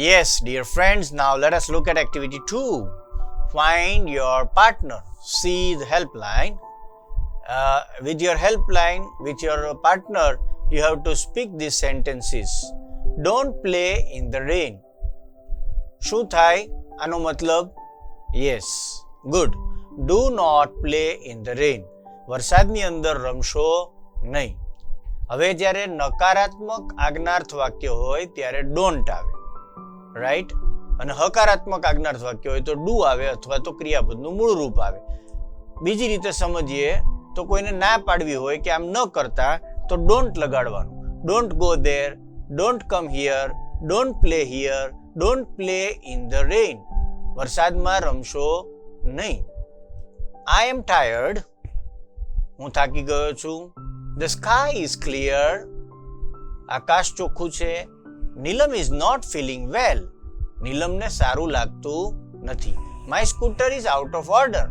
Yes, dear friends, now let us look at activity 2. Find your partner. See the helpline. With your helpline, with your partner, you have to speak these sentences. Don't play in the rain. શું થાય આનો મતલબ? Yes, good. Do not play in the rain. વરસાદની અંદર રમશો નહીં. હવે જ્યારે નકારાત્મક આજ્ઞાર્થ વાક્ય હોય ત્યારે ડોન્ટ આવે, રાઈટ? અને હકારાત્મક આજ્ઞાર્થ વાક્ય હોય તો ડુ આવે અથવા તો ક્રિયાપદનું મૂળ રૂપ આવે. બીજી રીતે સમજીએ તો કોઈને ના પાડવી હોય કે આમ ન કરતા તો ડોન્ટ લગાડવાનું. Don't go there, don't come here, don't play here, don't play in the rain. વરસાદમાં રમશો નહીં. I am tired. હું થાકી ગયો છું. The sky is clear. આકાશ ચોખ્ખું છે. Neelam is not feeling well. નીલમને સારું લાગતું નથી. My scooter is out of order.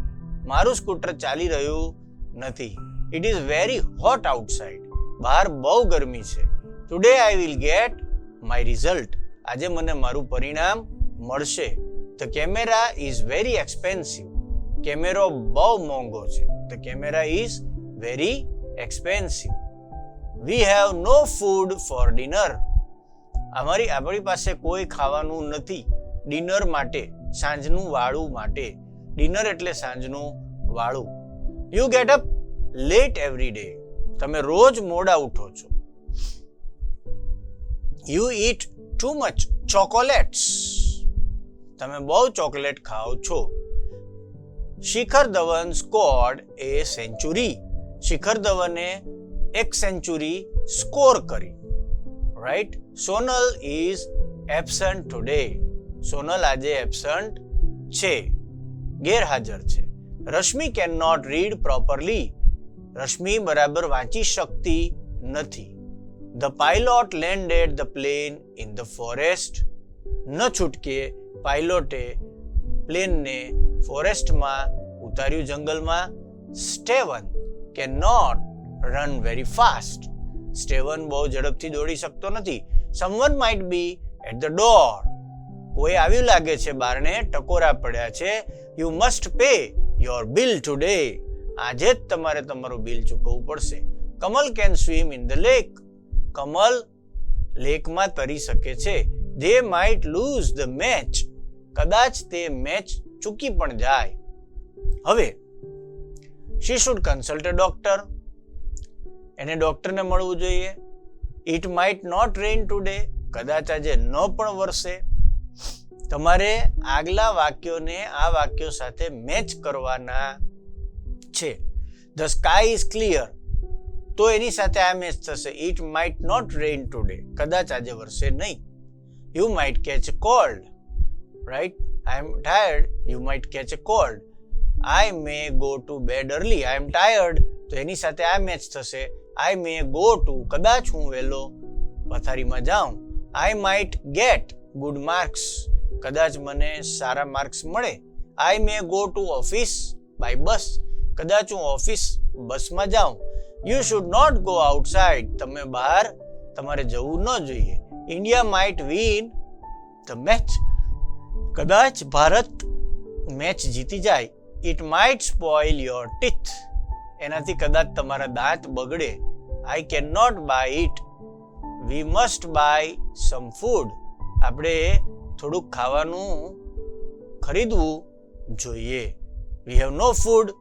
મારું સ્કૂટર ચાલી રહ્યું નથી. It is very hot outside. બહાર બહુ ગરમી છે. Today I will gate my result. આજે મને મારું પરિણામ મળશે. The camera is very expensive. કેમેરો બહુ મોંઘો છે. The camera is very expensive. We have no food for dinner. આપણી પાસે કોઈ ખાવાનું નથી ડિનર માટે, સાંજનું વાળું માટે. ડિનર એટલે સાંજનું વાળું. You get up late every day. તમે રોજ મોડા ઉઠો છો. You eat too much chocolates. તમે બહુ ચોકલેટ ખાઓ છો. શિખર ધવન સ્કોર્ડ એ સેન્ચુરી. શિખર ધવને એક સેન્ચુરી સ્કોર કરી, right? Sonal is absent today. Sonal આજે એબસન્ટ છે, ગેરહાજર છે. Rashmi can not read properly. Rashmi બરાબર વાંચી શકતી નથી. The pilot landed the plane in the forest. ન છૂટકે પાયલોટે પ્લેનને ફોરેસ્ટમાં ઉતાર્યું, જંગલમાં. Steven can not run very fast. Steven બહુ ઝડપથી દોડી શકતો નથી. Someone might be at the door. કોઈ આવ્યું લાગે છે બારણે, ટકોરા પડ્યા છે. You must pay your bill today. આજે જ તમારે તમારું બિલ ચૂકવવું પડશે. Kamal can swim in the lake. Kamal લેકમાં તરી શકે છે. They might lose the match. કદાચ તે મેચ ચૂકી પણ જાય. હવે she should consult a doctor. એને ડોક્ટરને મળવું જોઈએ. It might not rain today. કદાચ આજે ન પણ વરસે. તમારે આગલા વાક્યોને આ વાક્યો સાથે મેચ કરવાના છે. ધ સ્કાય ઇઝ ક્લિયર, તો એની સાથે આ મેચ થશે. It might not rain today. કદાચ આજે વરસે નહીં. You might catch a cold, right? I am tired. You might catch a cold. I may go to bed early. I am tired, તો એની સાથે આ મેચ થશે. આઈ મે ગો ટુ, કદાચ હું વહેલો પથારીમાં જાઉં. I might get good marks. કદાચ મને સારા માર્ક્સ મળે. I may go to office by bus. કદાચ હું ઓફિસ બસમાં જાઉં. You should not go outside. તમે બહાર તમારે જવું ન જોઈએ. India might win the match. કદાચ ભારત મેચ જીતી જાય. It might spoil your teeth. એનાથી કદાચ તમારા દાંત બગડે. I can not buy it. We must buy some food. આપણે થોડુંક ખાવાનું ખરીદવું જોઈએ. We have no food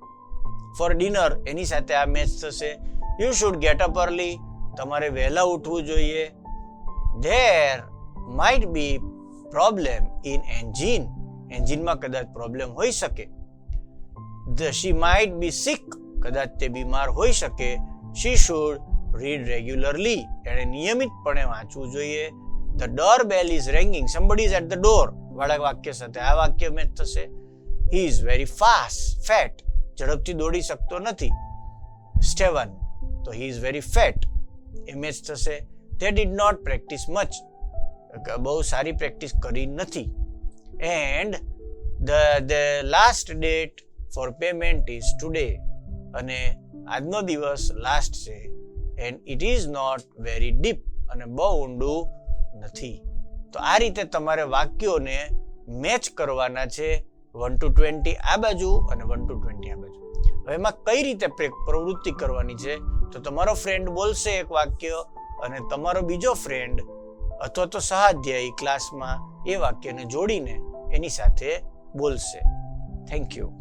for dinner. એની સાથે આ મેચ થશે. You should get up early. તમારે વહેલા ઉઠવું જોઈએ. There might be problem in engine. એન્જિનમાં કદાચ પ્રોબ્લેમ હોઈ શકે. She might be sick. કદાચ તે બીમાર હોઈ શકે. She should read regularly. એણે નિયમિતપણે વાંચવું જોઈએ. The door bell is ringing. Somebody is at the door વાળા વાક્ય સાથે આ વાક્ય મેચ થશે. He is very fat. ઝડપથી દોડી શકતો નથી. સ્ટેવન, તો હી ઇઝ વેરી ફેટ. એ મેચ થશે. They did not practise much. બહુ સારી પ્રેક્ટિસ કરી નથી. And the last date for payment is today. અને આજનો દિવસ લાસ્ટ છે. And it is not very deep. અને બહુ ઊંડું નથી. તો આ રીતે તમારે વાક્યોને મેચ કરવાના છે 1 to 20 આ બાજુ અને 1 to 20 આ બાજુ. હવે એમાં કઈ રીતે પ્રવૃત્તિ કરવાની છે? તો તમારો ફ્રેન્ડ બોલશે એક વાક્ય અને તમારો બીજો ફ્રેન્ડ અથવા તો સહાધ્યાયી ક્લાસમાં એ વાક્યને જોડીને એની સાથે બોલશે. Thank you.